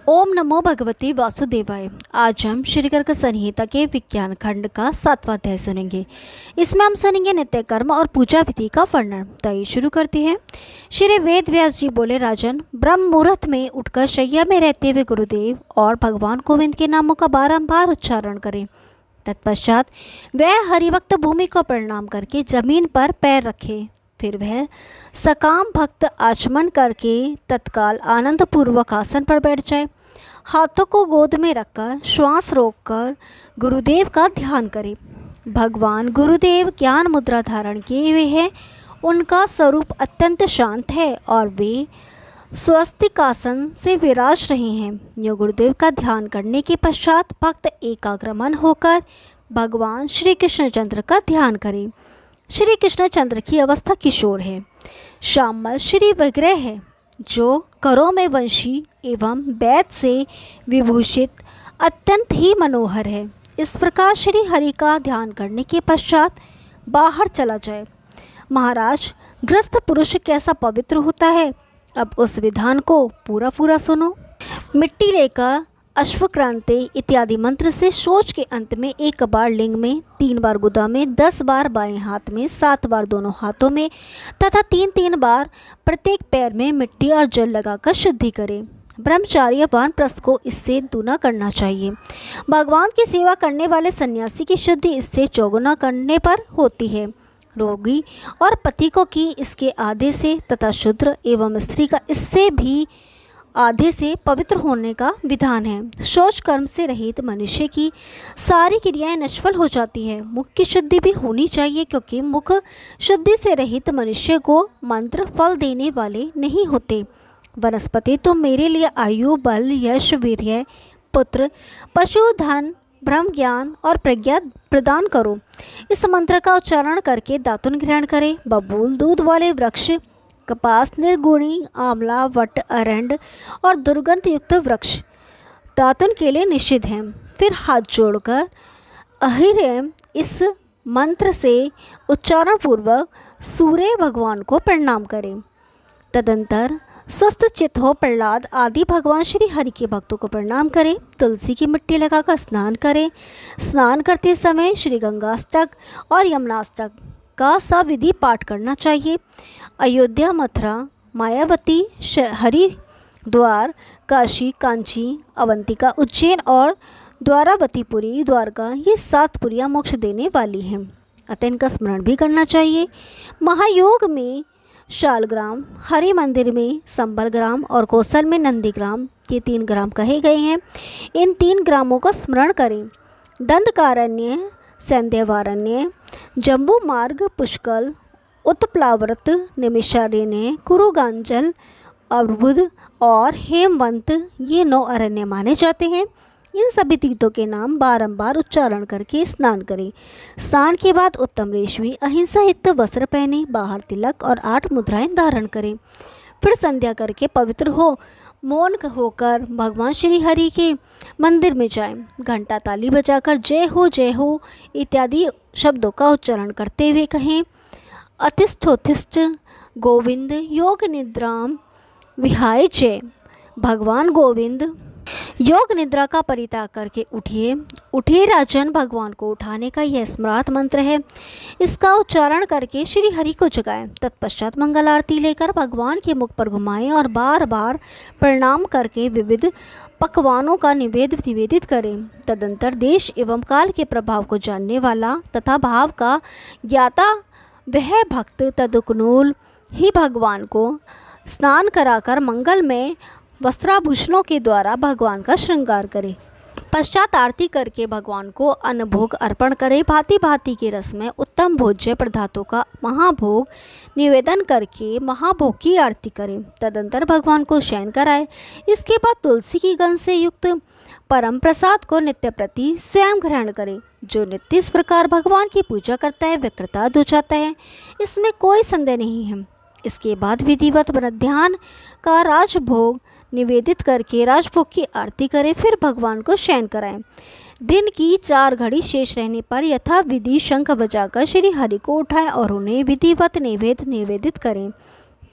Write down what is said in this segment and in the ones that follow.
ओम नमो भगवते वासुदेवाय। आज हम श्री गर्ग संहिता के विज्ञान खंड का 7वां अध्याय सुनेंगे। इसमें हम सुनेंगे नित्य कर्म और पूजा विधि का वर्णन। तो ये शुरू करते हैं। श्री वेद व्यास जी बोले, राजन, ब्रह्म मुहूर्त में उठकर शैया में रहते हुए गुरुदेव और भगवान गोविंद के नामों का बारंबार उच्चारण करें। तत्पश्चात वह हरिवक्त भूमि को प्रणाम करके जमीन पर पैर रखे। फिर वह सकाम भक्त आचमन करके तत्काल आनंद पूर्वक आसन पर बैठ जाए। हाथों को गोद में रखकर श्वास रोककर गुरुदेव का ध्यान करें। भगवान गुरुदेव ज्ञान मुद्रा धारण किए हुए हैं। उनका स्वरूप अत्यंत शांत है और वे स्वस्तिक आसन से विराज रहे हैं। यो गुरुदेव का ध्यान करने के पश्चात भक्त एकाग्रमन होकर भगवान श्री कृष्णचंद्र का ध्यान करें। श्री कृष्णचंद्र की अवस्था किशोर है। श्यामल श्री विग्रह है जो करों में वंशी एवं बैत से विभूषित अत्यंत ही मनोहर है। इस प्रकार श्री हरि का ध्यान करने के पश्चात बाहर चला जाए। महाराज, ग्रस्त पुरुष कैसा पवित्र होता है, अब उस विधान को पूरा सुनो। मिट्टी लेकर अश्वक्रांति इत्यादि मंत्र से शौच के अंत में 1 बार लिंग में, 3 बार गुदा में, 10 बार बाएं हाथ में, 7 बार दोनों हाथों में तथा 3-3 बार प्रत्येक पैर में मिट्टी और जल लगाकर शुद्धि करें। ब्रह्मचार्य वानप्रस्थ को इससे दूना करना चाहिए। भगवान की सेवा करने वाले सन्यासी की शुद्धि इससे चौगुना करने पर होती है। रोगी और पथिकों की इसके आधे से तथा शूद्र एवं स्त्री का इससे भी आधे से पवित्र होने का विधान है। शौच कर्म से रहित मनुष्य की सारी क्रियाएं निष्फल हो जाती है। मुख की शुद्धि भी होनी चाहिए, क्योंकि मुख शुद्धि से रहित मनुष्य को मंत्र फल देने वाले नहीं होते। वनस्पति, तुम मेरे लिए आयु, बल, यश, वीर्य, पुत्र, पशु, धन, ब्रह्म ज्ञान और प्रज्ञा प्रदान करो। इस मंत्र का उच्चारण करके दातुन ग्रहण करें। बबूल, दूध वाले वृक्ष, कपास, निर्गुणी, आंवला, वट, अरंड और दुर्गंध युक्त वृक्ष दातुन के लिए निषिद्ध हैं। फिर हाथ जोड़कर अहिर्यम इस मंत्र से उच्चारण पूर्वक सूर्य भगवान को प्रणाम करें। तदंतर स्वस्थ चित्त हो प्रहलाद आदि भगवान श्री हरि के भक्तों को प्रणाम करें। तुलसी की मिट्टी लगाकर स्नान करें। स्नान करते समय श्री गंगाष्टक और यमुनाष्टक का सविधि पाठ करना चाहिए। अयोध्या, मथुरा, मायावती, हरिद्वार, काशी, कांची, अवंतिका, उज्जैन और द्वारावतीपुरी, द्वारका, ये 7 पुरियाँ मोक्ष देने वाली हैं, अतः इनका स्मरण भी करना चाहिए। महायोग में शालग्राम, हरि मंदिर में संबल ग्राम और कौशल में नंदीग्राम, ये 3 ग्राम कहे गए हैं। इन 3 ग्रामों का स्मरण करें। दंडकारण्य, सैंध्यवारण्य, जम्बू मार्ग, पुष्कल, उत्प्लाव्रत, निमिषारण्य, कुरुगांजल, अर्बुद और हेमवंत, ये 9 अरण्य माने जाते हैं। इन सभी तीर्थों के नाम बारंबार उच्चारण करके स्नान करें। स्नान के बाद उत्तम रेशमी अहिंसा युक्त वस्त्र पहने, बाहर तिलक और 8 मुद्राएं धारण करें। फिर संध्या करके पवित्र हो मौन होकर भगवान श्री हरि के मंदिर में जाएं। घंटा ताली बजाकर जय हो इत्यादि शब्दों का उच्चारण करते हुए कहें, अतिष्ठोत्तिष्ठ गोविंद योग निद्राम विहाय जय। भगवान गोविंद योग निद्रा का परित्याग करके उठिए राजन। भगवान को उठाने का यह स्मृत मंत्र है। इसका उच्चारण करके श्री हरि को जगाएं। तत्पश्चात मंगल आरती लेकर भगवान के मुख पर घुमाएं और बार बार प्रणाम करके विविध पकवानों का निवेदित करें। तदंतर देश एवं काल के प्रभाव को जानने वाला तथा भाव का ज्ञाता वह भक्त तदुकनूल ही भगवान को स्नान कराकर मंगल में वस्त्राभूषणों के द्वारा भगवान का श्रृंगार करे। पश्चात आरती करके भगवान को अन्न भोग अर्पण करे। भांति भांति के रस में उत्तम भोज्य पदार्थों का महाभोग निवेदन करके महाभोग की आरती करें। तदंतर भगवान को शयन कराए। इसके बाद तुलसी की गंध से युक्त परम प्रसाद को नित्य प्रति स्वयं ग्रहण करें। जो नित्य इस प्रकार भगवान की पूजा करता है वह कृतार्थ हो जाता है, इसमें कोई संदेह नहीं है। इसके बाद विधिवत ध्यान का राजभोग निवेदित करके राजभोग की आरती करें। फिर भगवान को शयन कराएं। दिन की 4 घड़ी शेष रहने पर यथा विधि शंख बजाकर श्री हरि को उठाएं और उन्हें विधिवत नैवेद्य निवेदित करें।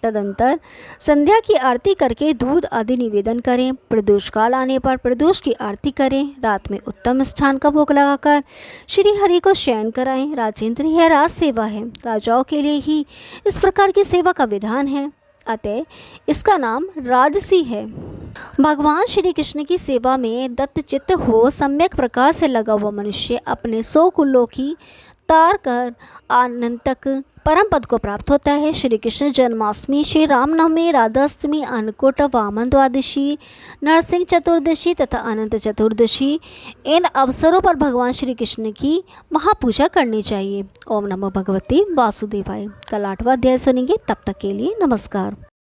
तदंतर संध्या की आरती करके दूध आदि निवेदन करें। प्रदोष काल आने पर प्रदोष की आरती करें। रात में उत्तम मिष्ठान का भोग लगाकर श्री हरि को शयन कराएं। राजेंद्र, यह राज सेवा है, राजाओं के लिए ही इस प्रकार की सेवा का विधान है, अतः इसका नाम राजसी है। भगवान श्री कृष्ण की सेवा में दत्तचित्त हो सम्यक प्रकार से लगा हुआ मनुष्य अपने 100 कुलों की तार कर आनंतक परम पद को प्राप्त होता है। श्री कृष्ण जन्माष्टमी, श्री रामनवमी, राधाष्टमी, अन्नकूट, वामन द्वादशी, नरसिंह चतुर्दशी तथा अनंत चतुर्दशी, इन अवसरों पर भगवान श्री कृष्ण की महापूजा करनी चाहिए। ओम नमो भगवते वासुदेवाय। कल 8वां अध्याय सुनेंगे, तब तक के लिए नमस्कार।